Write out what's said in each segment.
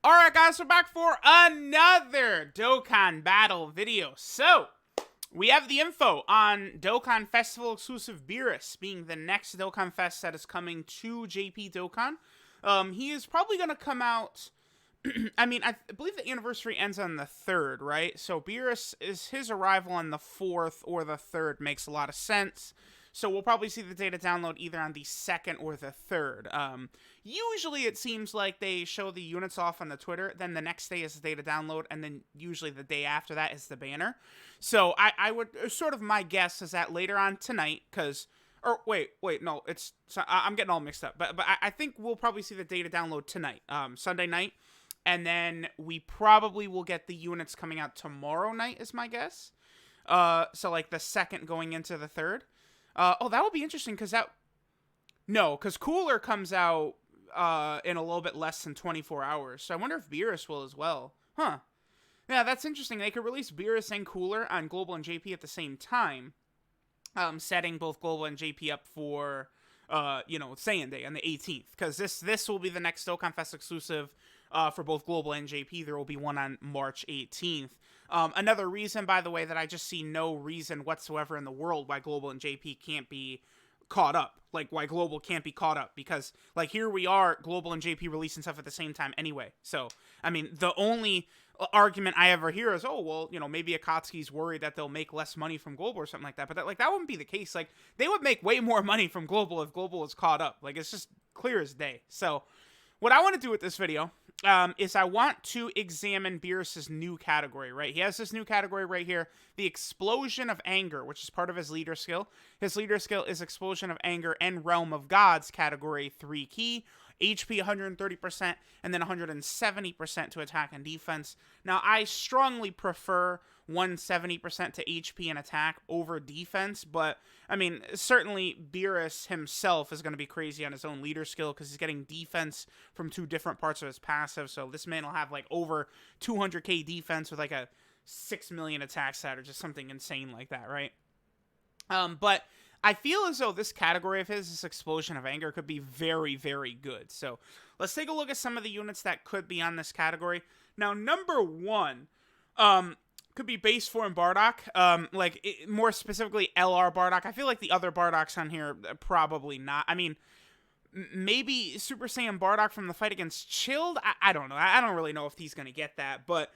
Alright guys, we're back for another Dokkan battle video. So, we have the info on Dokkan Festival exclusive Beerus being the next Dokkan Fest that is coming to JP Dokkan. He is probably going to come out, I believe the anniversary ends on the 3rd, right? So Beerus, is his arrival on the 4th or the 3rd makes a lot of sense. So we'll probably see the data download either on the 2nd or the 3rd. Usually it seems like they show the units off on the Twitter, then the next day is the data download, and then usually the day after that is the banner. So I would, sort of my guess is that later on tonight, because, or wait, no, I'm getting all mixed up, but I think we'll probably see the data download tonight, Sunday night, and then we probably will get the units coming out tomorrow night is my guess. So like the 2nd going into the 3rd. That will be interesting because because Cooler comes out in a little bit less than 24 hours. So I wonder if Beerus will as well. Huh. Yeah, that's interesting. They could release Beerus and Cooler on Global and JP at the same time, setting both Global and JP up for, Saiyan Day on the 18th. Because this will be the next Dokkan Fest exclusive for both Global and JP. There will be one on March 18th. Another reason, by the way, that I just see no reason whatsoever in the world why Global and JP can't be caught up. Like, why Global can't be caught up. Because, like, here we are, Global and JP releasing stuff at the same time anyway. So, I mean, the only argument I ever hear is, oh, well, maybe Akatsuki's worried that they'll make less money from Global or something like that. But, that wouldn't be the case. Like, they would make way more money from Global if Global was caught up. Like, it's just clear as day. So, what I want to do with this video is I want to examine Beerus' new category, right? He has this new category right here, the Explosion of Anger, which is part of his leader skill. His leader skill is Explosion of Anger and Realm of Gods, category 3 key. HP 130% and then 170% to attack and defense. Now, I strongly prefer 170% to HP and attack over defense, but I mean, certainly Beerus himself is going to be crazy on his own leader skill because he's getting defense from 2 different parts of his passive. So this man will have like over 200k defense with like a 6 million attack stat or just something insane like that, right? But I feel as though this category of his, this Explosion of Anger, could be very, very good. So let's take a look at some of the units that could be on this category. Now, number 1 could be base form Bardock, more specifically LR Bardock. I feel like the other Bardocks on here, probably not. I mean, maybe Super Saiyan Bardock from the fight against Chilled? I don't know. I don't really know if he's going to get that, but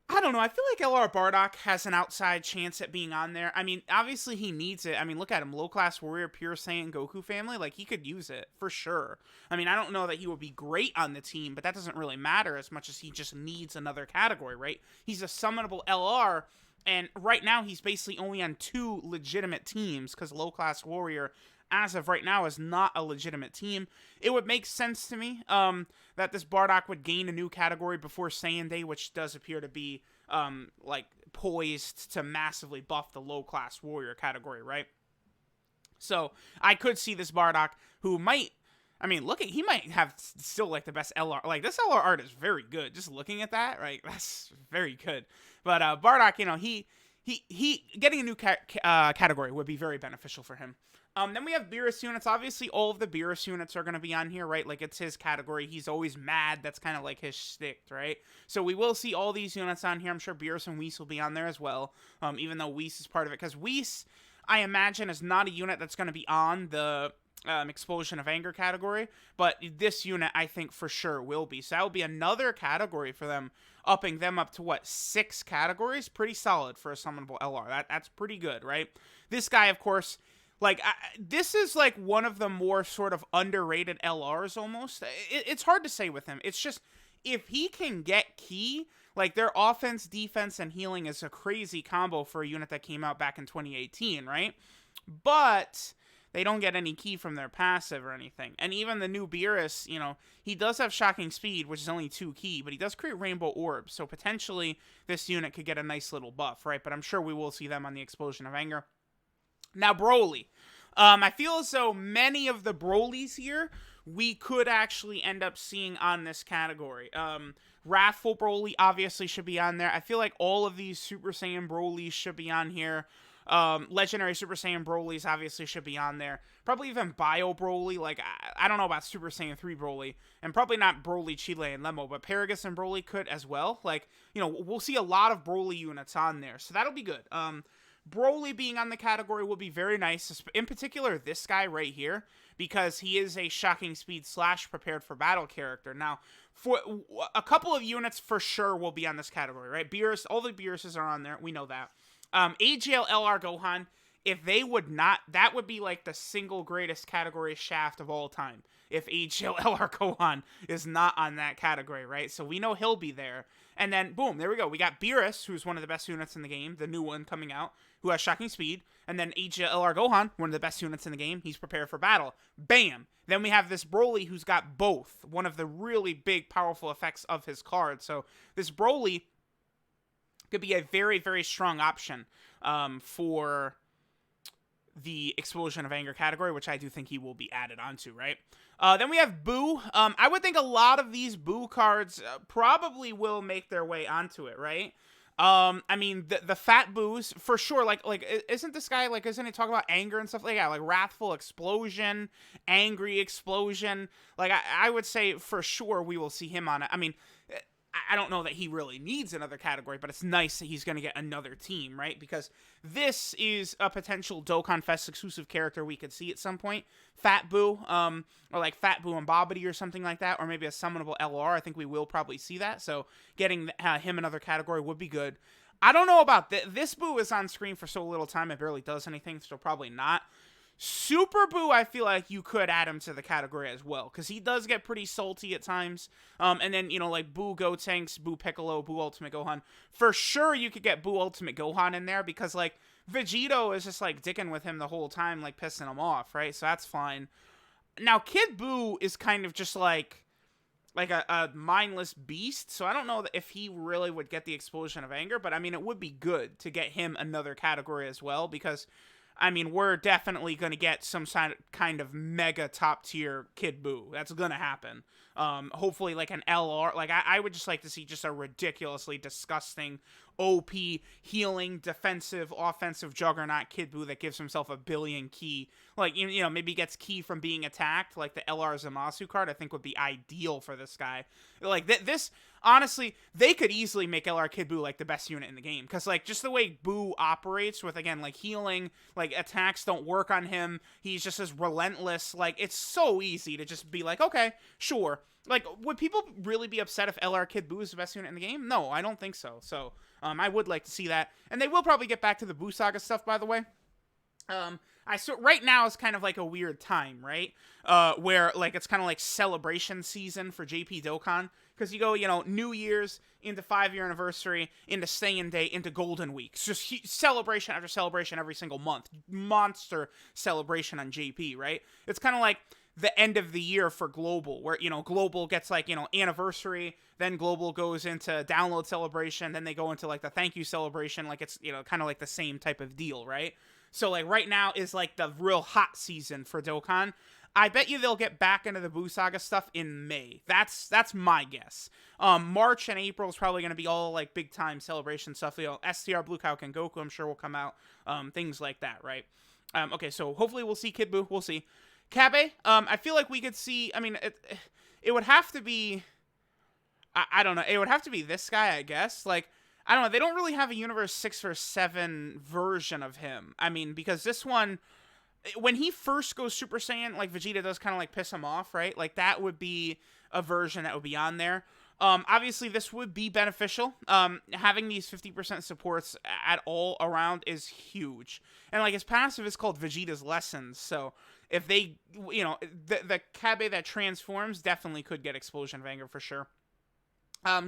I don't know. I feel like LR Bardock has an outside chance at being on there. I mean, obviously he needs it. I mean, look at him. Low-class warrior, pure Saiyan Goku family. Like, he could use it, for sure. I mean, I don't know that he would be great on the team, but that doesn't really matter as much as he just needs another category, right? He's a summonable LR, and right now he's basically only on 2 legitimate teams, because low-class warrior, as of right now, is not a legitimate team. It would make sense to me that this Bardock would gain a new category before Saiyan Day, which does appear to be poised to massively buff the low-class warrior category, right? So I could see this Bardock who might, he might have still like the best LR. Like, this LR art is very good. Just looking at that, right? That's very good. But Bardock, he getting a new category would be very beneficial for him. Then we have Beerus Units. Obviously, all of the Beerus Units are going to be on here, right? Like, it's his category. He's always mad. That's kind of like his shtick, right? So we will see all these units on here. I'm sure Beerus and Whis will be on there as well, even though Whis is part of it. Because Whis, I imagine, is not a unit that's going to be on the Explosion of Anger category. But this unit, I think, for sure will be. So that will be another category for them, upping them up to, 6 categories? Pretty solid for a summonable LR. That's pretty good, right? This guy, of course, this is, one of the more sort of underrated LRs, almost. It's hard to say with him. It's just, if he can get key, their offense, defense, and healing is a crazy combo for a unit that came out back in 2018, right? But they don't get any key from their passive or anything. And even the new Beerus, he does have Shocking Speed, which is only 2 key, but he does create Rainbow Orbs, so potentially this unit could get a nice little buff, right? But I'm sure we will see them on the Explosion of Anger. Now, Broly. I feel as though many of the Brolys here we could actually end up seeing on this category. Wrathful Broly obviously should be on there. I feel like all of these Super Saiyan Brolys should be on here. Legendary Super Saiyan Broly's obviously should be on there. Probably even Bio Broly. Like, I don't know about Super Saiyan 3 Broly. And probably not Broly, Chile, and Lemo. But Paragus and Broly could as well. Like, you know, we'll see a lot of Broly units on there. So that'll be good. Broly being on the category will be very nice. In particular, this guy right here. Because he is a shocking speed / prepared for battle character. Now, for a couple of units for sure will be on this category, right? Beerus, all the Beeruses are on there. We know that. AGL LR Gohan, if they would not, that would be like the single greatest category shaft of all time. If AGL LR Gohan is not on that category, right? So we know he'll be there. And then, boom, there we go. We got Beerus, who's one of the best units in the game, the new one coming out, who has shocking speed. And then AGL LR Gohan, one of the best units in the game, he's prepared for battle. Bam! Then we have this Broly who's got both, one of the really big, powerful effects of his card. So this Broly could be a very, very strong option for the Explosion of Anger category, which I do think he will be added onto, right? Then we have Boo. I would think a lot of these Boo cards probably will make their way onto it, right? I mean, the Fat Boos, for sure, like, isn't this guy, like, isn't he talking about anger and stuff like that? Like, Wrathful Explosion, Angry Explosion. Like, I would say for sure we will see him on it. I mean, I don't know that he really needs another category, but it's nice that he's going to get another team, right? Because this is a potential Dokkan Fest exclusive character we could see at some point. Fat Boo, or like Fat Boo and Bobbity or something like that, or maybe a summonable LR. I think we will probably see that, so getting him another category would be good. I don't know about this Boo is on screen for so little time, it barely does anything, so probably not. Super Boo, I feel like you could add him to the category as well, because he does get pretty salty at times. And then, you know, like Boo Gotenks, Boo Piccolo, Boo Ultimate Gohan. For sure, you could get Boo Ultimate Gohan in there, because, like, Vegito is just, like, dicking with him the whole time, like, pissing him off, right? So that's fine. Now, Kid Boo is kind of just, like a mindless beast, so I don't know if he really would get the Explosion of Anger, but, I mean, it would be good to get him another category as well, because I mean, we're definitely going to get some kind of mega top tier Kid Boo. That's going to happen. Hopefully like an LR. Like, I would just like to see just a ridiculously disgusting OP healing, defensive, offensive juggernaut Kid Boo that gives himself a billion ki. Like, you know, maybe gets ki from being attacked. Like the LR Zamasu card I think would be ideal for this guy. Like this, honestly, they could easily make LR Kid Boo like the best unit in the game. Because like just the way Boo operates with, again, like healing, like attacks don't work on him. He's just as relentless. Like, it's so easy to just be like, okay, sure. Like, would people really be upset if LR Kid Boo is the best unit in the game? No, I don't think so. So, I would like to see that. And they will probably get back to the Boo Saga stuff, by the way. Right now is kind of like a weird time, right? Where, like, it's kind of like celebration season for JP Dokkan. Because you go, you know, New Year's, into 5-year anniversary, into Saiyan Day, into Golden Week. It's just celebration after celebration every single month. Monster celebration on JP, right? It's kind of like the end of the year for Global, where, you know, Global gets, like, you know, anniversary, then Global goes into download celebration, then they go into, like, the thank you celebration, like, it's, you know, kind of like the same type of deal, right? So, like, right now is, like, the real hot season for Dokkan. I bet you they'll get back into the Boo Saga stuff in May. That's my guess. March and April is probably going to be all, like, big-time celebration stuff. You know, STR Blue Cow and Goku, I'm sure, will come out. Things like that, right? Okay, so hopefully we'll see Kid Boo. We'll see. Kabe, I feel like we could see, I mean, it would have to be, I don't know, it would have to be this guy, I guess. Like, I don't know, they don't really have a Universe 6 or 7 version of him. I mean, because this one, when he first goes Super Saiyan, like, Vegeta does kind of, like, piss him off, right? Like, that would be a version that would be on there. Obviously, this would be beneficial. Having these 50% supports at all around is huge. And, like, his passive is called Vegeta's Lessons, so if they, you know, the Kabe that transforms definitely could get Explosion of Anger for sure.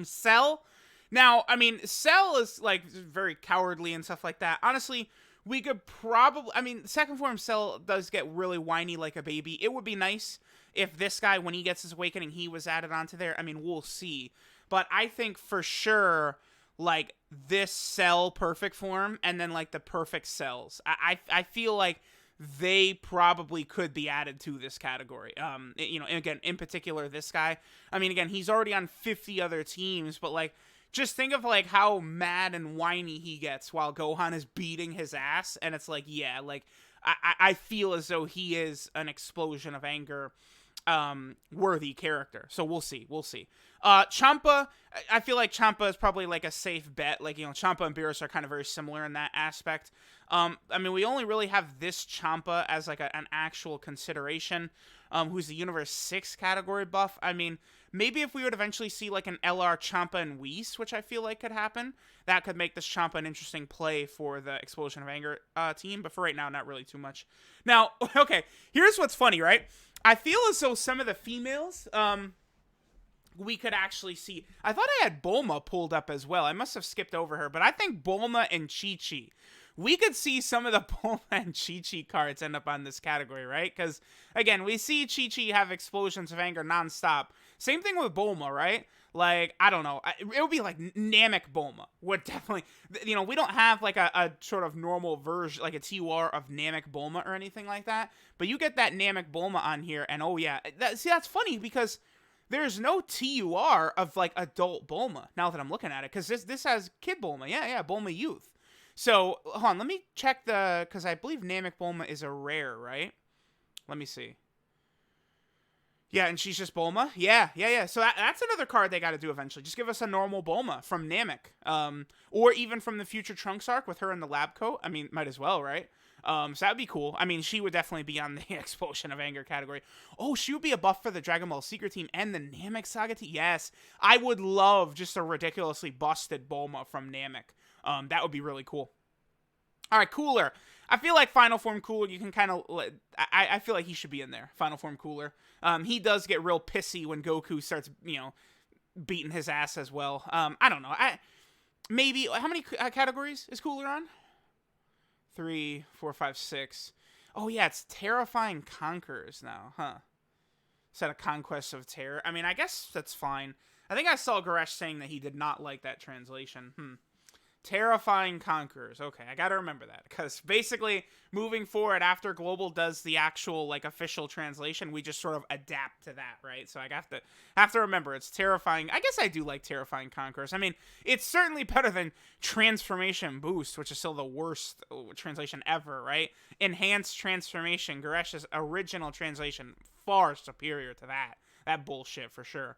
Cell. Now, I mean, Cell is, like, very cowardly and stuff like that. Honestly, we could probably, I mean, second form Cell does get really whiny like a baby. It would be nice if this guy, when he gets his awakening, he was added onto there. I mean, we'll see. But I think for sure, like, this Cell perfect form and then, like, the perfect Cells. I feel like they probably could be added to this category. You know, again, in particular, this guy. I mean, again, he's already on 50 other teams, but, like, just think of like how mad and whiny he gets while Gohan is beating his ass, and it's like, yeah, like I feel as though he is an explosion of anger worthy character. So we'll see. Champa, I feel like Champa is probably like a safe bet. Like, Champa and Beerus are kind of very similar in that aspect. I mean, we only really have this Champa as like an actual consideration, who's the Universe 6 category buff. I mean, maybe if we would eventually see like an LR Champa and Whis, which I feel like could happen, that could make this Champa an interesting play for the Explosion of Anger team. But for right now, not really too much. Now, okay, here's what's funny, right? I feel as though some of the females, we could actually see. I thought I had Bulma pulled up as well. I must have skipped over her, but I think Bulma and Chi-Chi, we could see some of the Bulma and Chi-Chi cards end up on this category, right? Because, again, we see Chi-Chi have explosions of anger nonstop. Same thing with Bulma, right? Like, I don't know. It would be like Namek Bulma would definitely, we don't have like a sort of normal version, like a TUR of Namek Bulma or anything like that. But you get that Namek Bulma on here, and oh yeah. That's funny because there's no TUR of like adult Bulma now that I'm looking at it. Because this has kid Bulma. Yeah, Bulma Youth. So, hold on, let me check because I believe Namek Bulma is a rare, right? Let me see. Yeah, and she's just Bulma? Yeah. So that's another card they got to do eventually. Just give us a normal Bulma from Namek. Or even from the future Trunks arc with her in the lab coat. I mean, might as well, right? So that would be cool. I mean, she would definitely be on the Explosion of Anger category. Oh, she would be a buff for the Dragon Ball Secret team and the Namek Saga team. Yes, I would love just a ridiculously busted Bulma from Namek. That would be really cool. All right, Cooler. I feel like Final Form Cooler, you can kind of... I feel like he should be in there. Final Form Cooler. He does get real pissy when Goku starts, beating his ass as well. I don't know. Maybe... How many categories is Cooler on? 3, 4, 5, 6. Oh, yeah, it's Terrifying Conquerors now, huh? Instead of Conquest of Terror. I mean, I guess that's fine. I think I saw Goresh saying that he did not like that translation. Terrifying Conquerors. Okay, I gotta remember that, because basically, moving forward, after Global does the actual, like, official translation, we just sort of adapt to that, right? So I have to remember, it's Terrifying. I guess I do like Terrifying Conquerors. I mean, it's certainly better than Transformation Boost, which is still the worst translation ever, right? Enhanced Transformation, Goresh's original translation, far superior to that bullshit, for sure.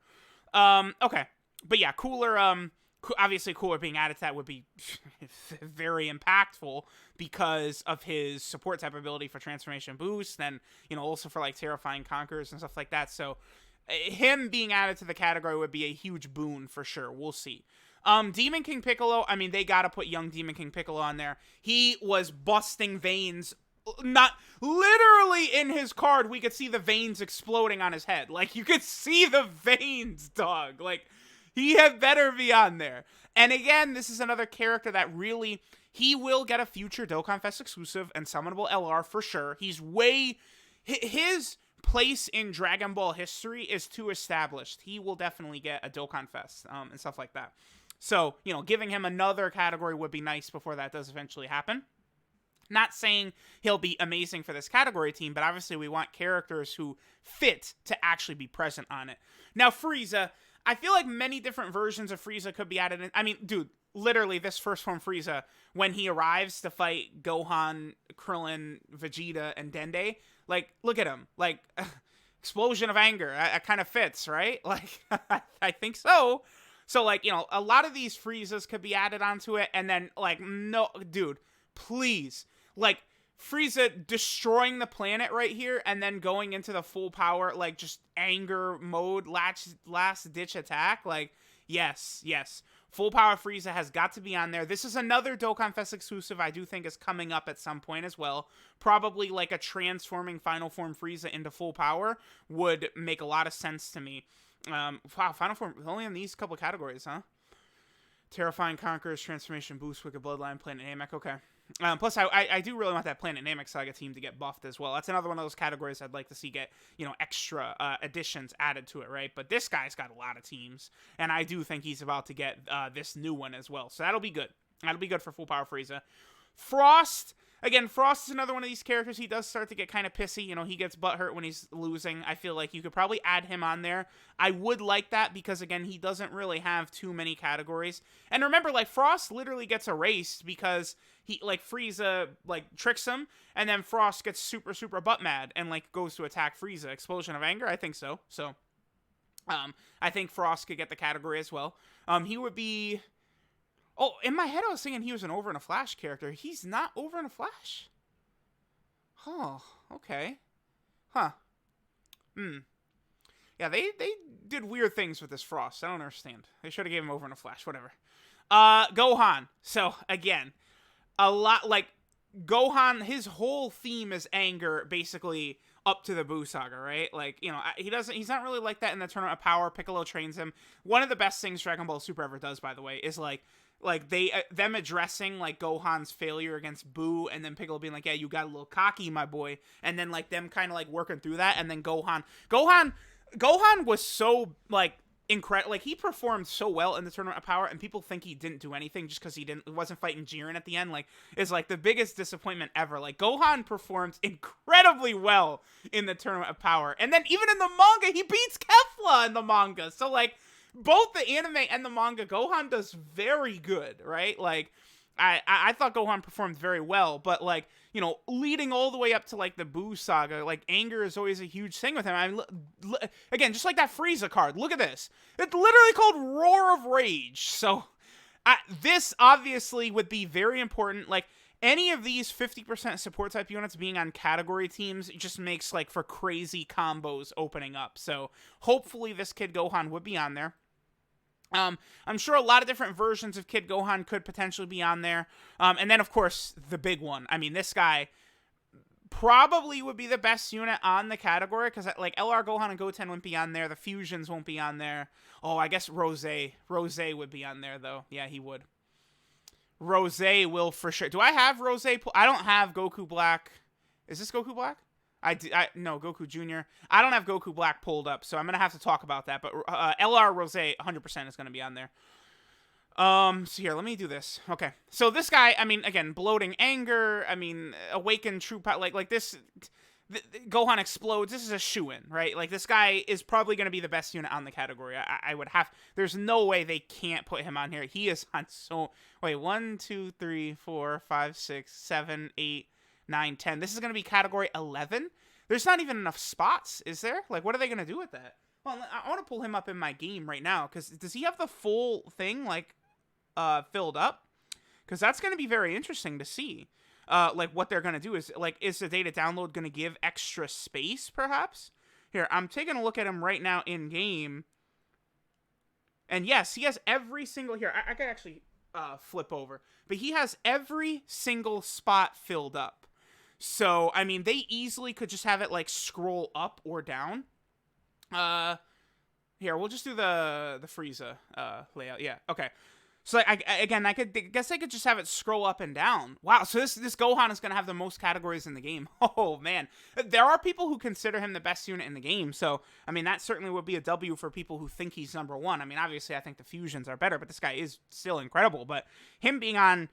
Okay. But yeah, Cooler, obviously Cooler being added to that would be very impactful because of his support type ability for Transformation Boost, and also for like Terrifying Conquerors and stuff like that. So him being added to the category would be a huge boon for sure. We'll see. Demon King Piccolo, I mean, they gotta put young Demon King Piccolo on there. He was busting veins. Not literally in his card, we could see the veins exploding on his head. Like, you could see the veins, dog. Like, he had better be on there. And again, this is another character that really, he will get a future Dokkan Fest exclusive and summonable LR for sure. His place in Dragon Ball history is too established. He will definitely get a Dokkan Fest and stuff like that. So, giving him another category would be nice before that does eventually happen. Not saying he'll be amazing for this category team, but obviously we want characters who fit to actually be present on it. Now, Frieza, I feel like many different versions of Frieza could be added in. I mean, dude, literally this first form Frieza, when he arrives to fight Gohan, Krillin, Vegeta, and Dende, like, look at him. Like, explosion of anger. That kind of fits, right? Like, I think so. So, like, a lot of these Friezas could be added onto it, and then, like, no, dude, please. Like, Frieza destroying the planet right here and then going into the full power, like, just anger mode, last ditch attack. Like, yes. Full power Frieza has got to be on there. This is another Dokkan Fest exclusive I do think is coming up at some point as well. Probably like a transforming Final Form Frieza into full power would make a lot of sense to me. Wow, Final Form only in these couple categories, huh? Terrifying Conquerors, Transformation Boost, Wicked Bloodline, Planet Namek. Okay. Plus, I do really want that Planet Namek Saga team to get buffed as well. That's another one of those categories I'd like to see get, extra additions added to it, right? But this guy's got a lot of teams, and I do think he's about to get this new one as well. So that'll be good. That'll be good for Full Power Frieza. Frost, again, Frost is another one of these characters. He does start to get kind of pissy. You know, he gets butthurt when he's losing. I feel like you could probably add him on there. I would like that because, again, he doesn't really have too many categories. And remember, like, Frost literally gets erased because he, like, Frieza, like, tricks him, and then Frost gets super, super butt mad and, like, goes to attack Frieza. Explosion of anger? I think so. So, I think Frost could get the category as well. He would be... Oh, in my head I was thinking he was an Over in a Flash character. He's not Over in a Flash? Oh, okay. Huh. Yeah, they did weird things with this Frost. I don't understand. They should have gave him Over in a Flash. Whatever. Gohan. So, again, a lot, like, Gohan, his whole theme is anger, basically, up to the Buu Saga, right? Like, you know, he's not really like that in the Tournament of Power. Piccolo trains him. One of the best things Dragon Ball Super ever does, by the way, is, like them addressing, like, Gohan's failure against Buu, and then Piccolo being like, yeah, you got a little cocky, my boy, and then, like, them kind of, like, working through that, and then Gohan was so, like, incredible. Like, he performed so well in the Tournament of Power, and people think he didn't do anything just because he wasn't fighting Jiren at the end. Like, is like the biggest disappointment ever. Like, Gohan performed incredibly well in the Tournament of Power, and then even in the manga, he beats Kefla in the manga. So, like, both the anime and the manga, Gohan does very good, right? Like, I thought Gohan performed very well, but, like, you know, leading all the way up to, like, the Buu Saga, like, anger is always a huge thing with him. Again, just like that Frieza card, look at this. It's literally called Roar of Rage. So, this obviously would be very important. Like, any of these 50% support type units being on category teams just makes, like, for crazy combos opening up. So, hopefully this Kid Gohan would be on there. I'm sure a lot of different versions of Kid Gohan could potentially be on there. And then, of course, the big one. I mean, this guy probably would be the best unit on the category, because, like, LR Gohan and Goten wouldn't be on there. The fusions won't be on there. Oh, I guess Rose would be on there, though. Yeah, he would. Rose will for sure. Do I have Rose? I don't have Goku Black. Is this Goku Black? No, Goku Jr. I don't have Goku Black pulled up, so I'm going to have to talk about that. But LR Rose 100% is going to be on there. So here, let me do this. Okay. So this guy, I mean, again, bloating anger. I mean, awakened true power. Like this, Gohan explodes. This is a shoo-in, right? Like, this guy is probably going to be the best unit on the category. I would have, there's no way they can't put him on here. He is on so, wait, 1, 2, 3, 4, 5, 6, 7, 8, 9, 10. This is going to be category 11. There's not even enough spots, is there? Like, what are they going to do with that? Well, I want to pull him up in my game right now, because does he have the full thing, like, filled up? Because that's going to be very interesting to see. Like, what they're going to do is, like, is the data download going to give extra space, perhaps? Here, I'm taking a look at him right now in-game. And yes, he has every single, here, I could actually flip over. But he has every single spot filled up. So, I mean, they easily could just have it, like, scroll up or down. Here, we'll just do the Frieza layout. Yeah, okay. So, like, I guess I could just have it scroll up and down. Wow, so this Gohan is going to have the most categories in the game. Oh, man. There are people who consider him the best unit in the game, so, I mean, that certainly would be a W for people who think he's number one. I mean, obviously, I think the fusions are better, but this guy is still incredible. But him being on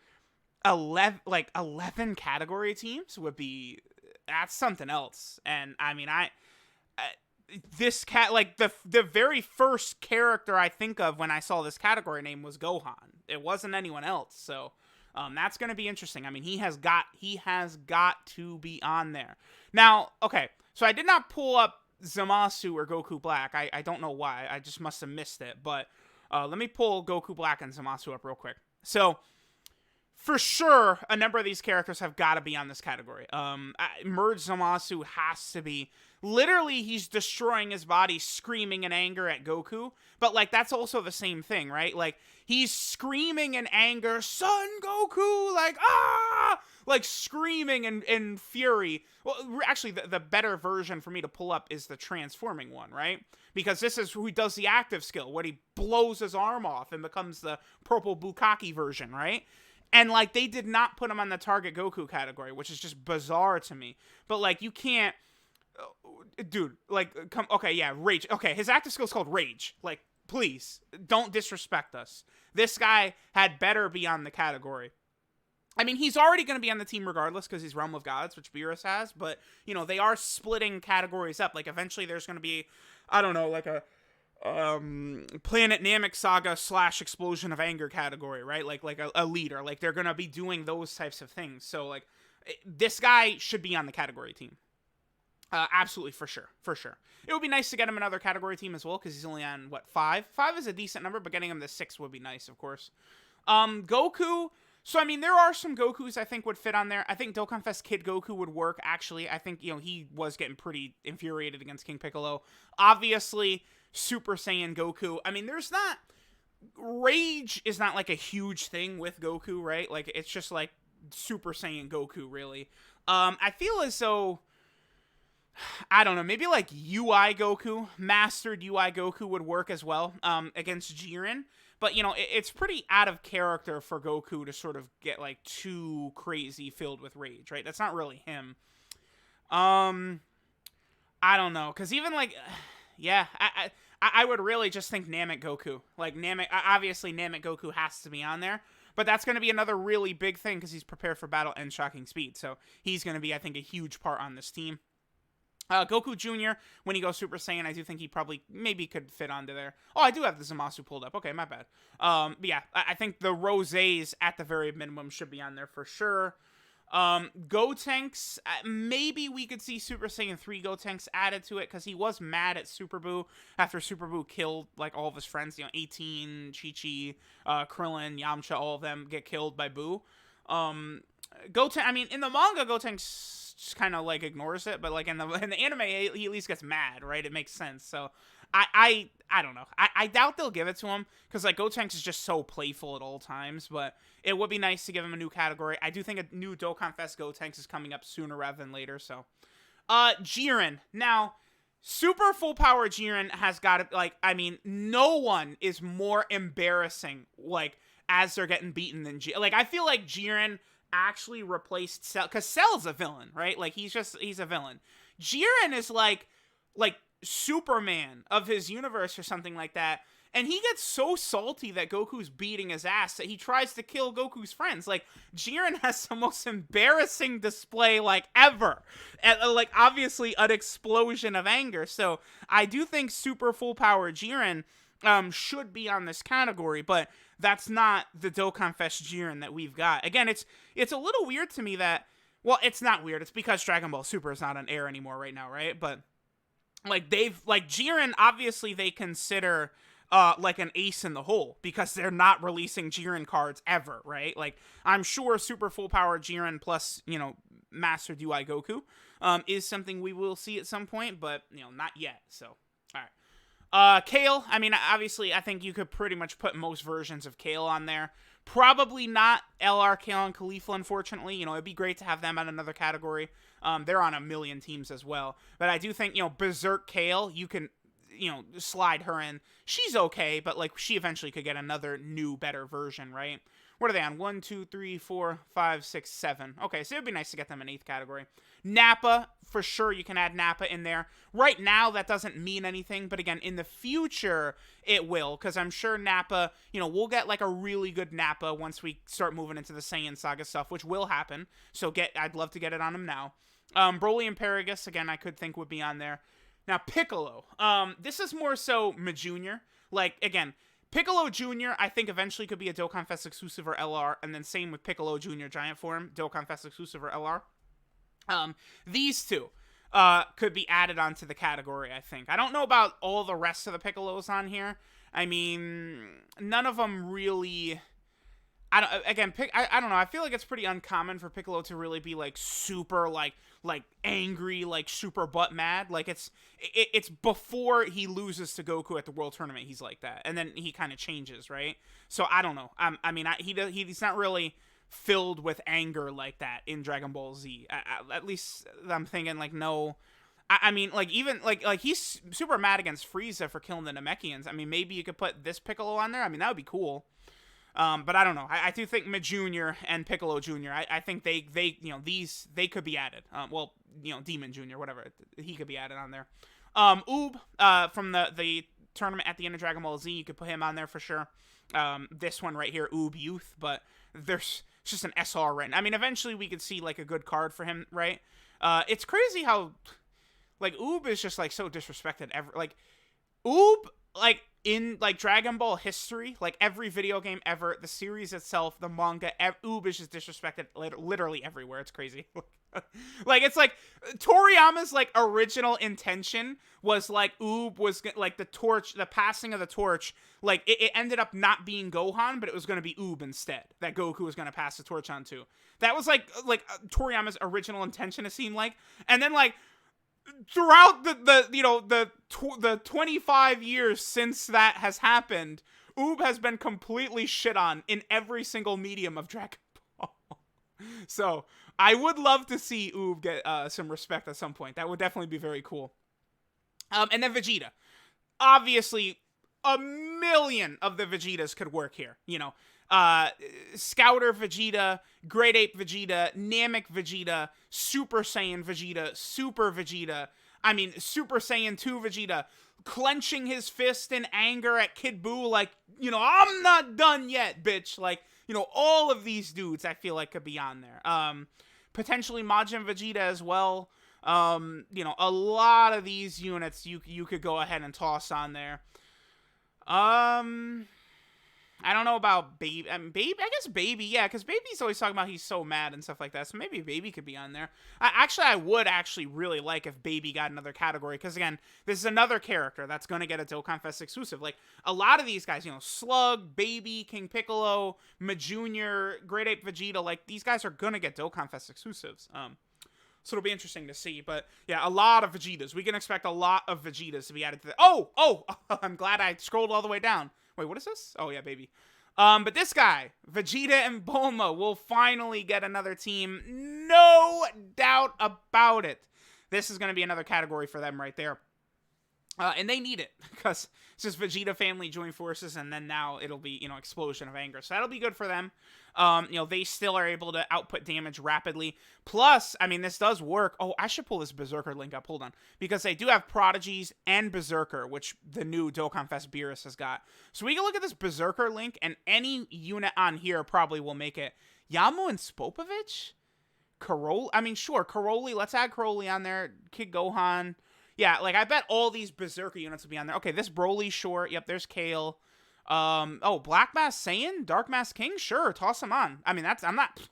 11 category teams would be, that's something else. And I mean, this like the very first character I think of when I saw this category name was Gohan. It wasn't anyone else. So that's going to be interesting. I mean, he has got to be on there. Now, okay, so I did not pull up Zamasu or Goku Black. I don't know why. I just must have missed it. But let me pull Goku Black and Zamasu up real quick. So, for sure, a number of these characters have got to be on this category. Merge Zamasu has to be. Literally, he's destroying his body, screaming in anger at Goku. But, like, that's also the same thing, right? Like, he's screaming in anger, Son Goku! Like, ah! Like, screaming in fury. Well, actually, the better version for me to pull up is the transforming one, right? Because this is who he does the active skill, where he blows his arm off and becomes the purple Bukkake version, right? And, like, they did not put him on the Target Goku category, which is just bizarre to me. But, like, you can't... Dude, like, okay, yeah, Rage. Okay, his active skill is called Rage. Like, please, don't disrespect us. This guy had better be on the category. I mean, he's already going to be on the team regardless because he's Realm of Gods, which Beerus has, but, you know, they are splitting categories up. Like, eventually there's going to be, I don't know, like a Planet Namek Saga / Explosion of Anger category, right? Like a leader. Like, they're going to be doing those types of things. So, like, this guy should be on the category team. Absolutely, for sure. It would be nice to get him another category team as well, because he's only on, what, 5? 5 is a decent number, but getting him to 6 would be nice, of course. Goku... So, I mean, there are some Gokus I think would fit on there. I think Dokkan Fest Kid Goku would work, actually. I think, you know, he was getting pretty infuriated against King Piccolo. Obviously, Super Saiyan Goku. I mean, there's not... Rage is not, like, a huge thing with Goku, right? Like, it's just, like, Super Saiyan Goku, really. I feel as though... I don't know, maybe, like, UI Goku, Mastered UI Goku would work as well, against Jiren. But, you know, it's pretty out of character for Goku to sort of get, like, too crazy filled with rage, right? That's not really him. I don't know. Because even, like, yeah, I would really just think Namek Goku. Like, obviously Namek Goku has to be on there. But that's going to be another really big thing because he's prepared for battle and shocking speed. So he's going to be, I think, a huge part on this team. Goku Jr., when he goes Super Saiyan, I do think he probably, maybe could fit onto there. Oh, I do have the Zamasu pulled up. Okay, my bad. But yeah, I think the Rosés, at the very minimum, should be on there for sure. Gotenks, maybe we could see Super Saiyan 3 Gotenks added to it, because he was mad at Super Buu after Super Buu killed, like, all of his friends. You know, 18, Chi-Chi, Krillin, Yamcha, all of them get killed by Buu. Goten, I mean, in the manga, Gotenks just kind of, like, ignores it, but, like, in the anime, he at least gets mad, right? It makes sense. So I don't know. I doubt they'll give it to him, because, like, Gotenks is just so playful at all times, but it would be nice to give him a new category. I do think a new Dokkan Fest Gotenks is coming up sooner rather than later, so. Jiren. Now, super full power Jiren has got to, like, I mean, no one is more embarrassing, like, as they're getting beaten than Jiren. Like, I feel like Jiren actually replaced Cell, because Cell's a villain, right? Like, he's a villain. Jiren is like Superman of his universe or something like that, and he gets so salty that Goku's beating his ass that he tries to kill Goku's friends. Like, Jiren has the most embarrassing display, like, ever. And, like, obviously an explosion of anger. So I do think super full power Jiren should be on this category, but that's not the Dokkan Fest Jiren that we've got. Again, it's a little weird to me that, well, it's not weird. It's because Dragon Ball Super is not on air anymore right now, right? But, like, Jiren, obviously they consider, like, an ace in the hole, because they're not releasing Jiren cards ever, right? Like, I'm sure super full power Jiren plus, you know, Mastered UI Goku, is something we will see at some point, but, you know, not yet, so, alright. Kale, I mean, obviously, I think you could pretty much put most versions of Kale on there. Probably not LR, Kale, and Khalifa, unfortunately. You know, it'd be great to have them on another category. They're on a million teams as well. But I do think, you know, Berserk Kale, you can, you know, slide her in. She's okay, but, like, she eventually could get another new, better version, right? What are they on? 1, 2, 3, 4, 5, 6, 7. Okay, so it'd be nice to get them in 8th category. Nappa, for sure you can add Nappa in there. Right now, that doesn't mean anything, but again, in the future, it will, because I'm sure Nappa, you know, we'll get, like, a really good Nappa once we start moving into the Saiyan Saga stuff, which will happen, so I'd love to get it on him now. Broly and Paragus, again, I could think would be on there. Now, Piccolo. This is more so Jr. Like, again, Piccolo Jr., I think eventually could be a Dokkan Fest exclusive or LR, and then same with Piccolo Jr. Giant Form, Dokkan Fest exclusive or LR. These two could be added onto the category, I think. I don't know about all the rest of the Piccolos on here. I mean, none of them really... I don't know. I feel like it's pretty uncommon for Piccolo to really be, like, super, like angry, like, super butt mad. Like, it's before he loses to Goku at the World Tournament, he's like that. And then he kind of changes, right? So, I don't know. I mean, he's not really filled with anger like that in Dragon Ball Z. At least I'm thinking, like, no... I mean, like, even, like he's super mad against Frieza for killing the Namekians. I mean, maybe you could put this Piccolo on there. I mean, that would be cool. But I don't know. I do think Jr. and Piccolo Jr., I think they you know, they could be added. Well, you know, Demon Jr., whatever. He could be added on there. Oob, from the tournament at the end of Dragon Ball Z, you could put him on there for sure. This one right here, Oob Youth, but there's it's just an SR right now. I mean, eventually we could see, like, a good card for him, right? It's crazy how, like, Oob is just, like, so disrespected ever. Like, Oob, like, in, like, Dragon Ball history, like, every video game ever, the series itself, the manga, Oob is just disrespected literally everywhere. It's crazy. Like, it's like, Toriyama's, like, original intention was, like, Oob was, like, the passing of the torch, like, it ended up not being Gohan, but it was going to be Oob instead, that Goku was going to pass the torch on to. That was, like Toriyama's original intention, it seemed like. And then, like, throughout the 25 years since that has happened, Oob has been completely shit on in every single medium of Dragon Ball. So, I would love to see Oob get some respect at some point. That would definitely be very cool. And then Vegeta. Obviously, a million of the Vegetas could work here. You know, Scouter Vegeta, Great Ape Vegeta, Namek Vegeta, Super Saiyan Vegeta, Super Vegeta, I mean, Super Saiyan 2 Vegeta, clenching his fist in anger at Kid Buu, like, you know, I'm not done yet, bitch. Like, you know, all of these dudes I feel like could be on there. Potentially Majin Vegeta as well. You know, a lot of these units you could go ahead and toss on there. I don't know about Baby. I mean, Baby, I guess Baby, yeah, because Baby's always talking about he's so mad and stuff like that, so maybe Baby could be on there. I would actually really like if Baby got another category, because, again, this is another character that's going to get a Dokkan Fest exclusive. Like, a lot of these guys, you know, Slug, Baby, King Piccolo, Jr., Great Ape Vegeta, like, these guys are going to get Dokkan Fest exclusives. So it'll be interesting to see. But, yeah, a lot of Vegetas. We can expect a lot of Vegetas to be added to the... Oh! I'm glad I scrolled all the way down. Wait, what is this? Oh, yeah, Baby. But this guy, Vegeta and Bulma, will finally get another team. No doubt about it. This is going to be another category for them right there. And they need it, because it's just Vegeta family join forces, and then now it'll be, you know, Explosion of Anger. So that'll be good for them. You know, they still are able to output damage rapidly. Plus, I mean, this does work. Oh, I should pull this Berserker link up. Hold on. Because they do have Prodigies and Berserker, which the new Dokkan Fest Beerus has got. So we can look at this Berserker link, and any unit on here probably will make it. Yamu and Spopovich? Karoli? I mean, sure, Karoli. Let's add Karoli on there. Kid Gohan. Yeah, like, I bet all these Berserker units will be on there. Okay, this Broly, sure. Yep, there's Kale. Oh, Black Mask Saiyan? Dark Mask King? Sure, toss him on. I mean, I'm not...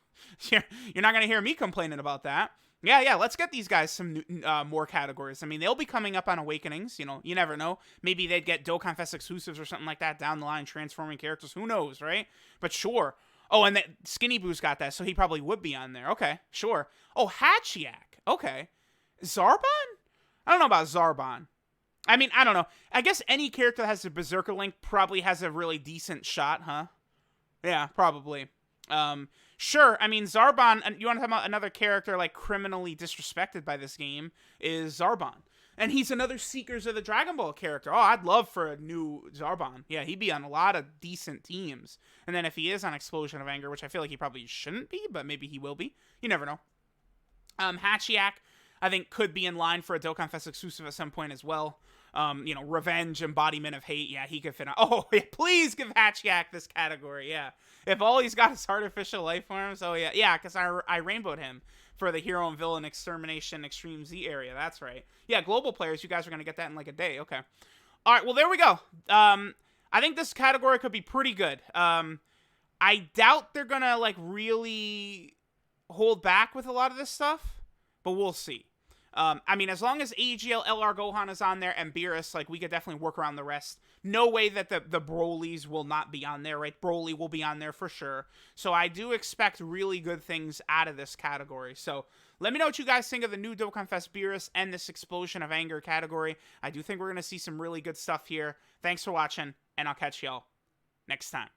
You're not going to hear me complaining about that. Yeah, let's get these guys some more categories. I mean, they'll be coming up on Awakenings, you know, you never know. Maybe they'd get Dokkan Fest exclusives or something like that down the line, transforming characters. Who knows, right? But sure. Oh, and Skinny Boo's got that, so he probably would be on there. Okay, sure. Oh, Hachiak. Okay. Zarbon? I don't know about Zarbon. I mean, I don't know. I guess any character that has a Berserker link probably has a really decent shot, huh? Yeah, probably. Sure, I mean, Zarbon, you want to talk about another character, like, criminally disrespected by this game, is Zarbon. And he's another Seekers of the Dragon Ball character. Oh, I'd love for a new Zarbon. Yeah, he'd be on a lot of decent teams. And then if he is on Explosion of Anger, which I feel like he probably shouldn't be, but maybe he will be. You never know. Hachiak, I think, could be in line for a Dokkan Fest exclusive at some point as well. You know, Revenge, Embodiment of Hate. Yeah, he could fit on. Oh, yeah, please give Hachiak this category. Yeah. If all he's got is artificial life forms. Oh, yeah. Yeah, because I rainbowed him for the Hero and Villain Extermination Extreme Z area. That's right. Yeah, global players, you guys are going to get that in like a day. Okay. All right, well, there we go. I think this category could be pretty good. I doubt they're going to, like, really hold back with a lot of this stuff, but we'll see. I mean, as long as AGL LR Gohan is on there and Beerus, like, we could definitely work around the rest. No way that the Brolys will not be on there, right? Broly will be on there for sure. So I do expect really good things out of this category. So let me know what you guys think of the new Dokkan Fest Beerus and this Explosion of Anger category. I do think we're going to see some really good stuff here. Thanks for watching, and I'll catch y'all next time.